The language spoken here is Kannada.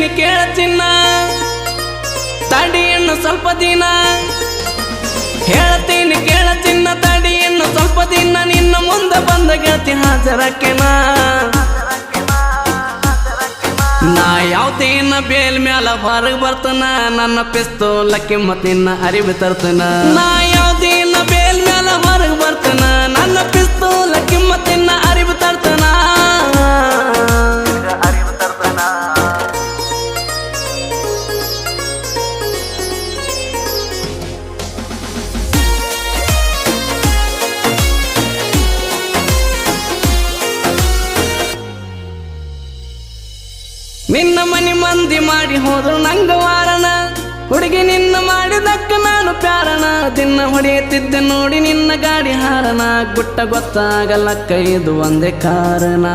ಹೇಳ್ತೀನಿ ಕೇಳ ಚಿನ್ನ ತಡಿ ಇನ್ನು ಸ್ವಲ್ಪ ದಿನ ಹೇಳ್ತೀನಿ ಕೇಳ ಚಿನ್ನ ತಡಿ ಇನ್ನು ಸ್ವಲ್ಪ ದಿನ ನಿನ್ನ ಮುಂದೆ ಬಂದ ಗೆಳತಿ ಹಾಜರಕ್ಕೆನ ನಾ ಯಾವ್ದೇನ ಬೇಲ್ ಮ್ಯಾಲ ಹೊರಗೆ ಬರ್ತನ ನನ್ನ ಪಿಸ್ತೂಲ ಕಿಮ್ಮತ್ತಿನ ಅರಿವು ತರ್ತನ ನಾ ಯಾವ್ದೇನ ಬೇಲ್ ಮ್ಯಾಲ ಹೊರಗೆ ಬರ್ತನ ನನ್ನ ಪಿಸ್ತೂಲ ಕಿಮ್ಮತ್ತಿನ ಅರಿವು ತರ್ತನ ನಿನ್ನ ಮನಿ ಮಂದಿ ಮಾಡಿ ಹೋದ್ರು ನಂಗ ವಾರಣ ಹುಡುಗಿ ನಿನ್ನ ಮಾಡಿದಕ್ಕ ನಾನು ಪ್ಯಾರಣ ದಿನ ಹೊಡೆಯುತ್ತಿದ್ದೆ ನೋಡಿ ನಿನ್ನ ಗಾಡಿ ಹಾರಣ ಗುಟ್ಟ ಗೊತ್ತಾಗಲ್ಲ ಕೈದು ಒಂದೇ ಕಾರಣ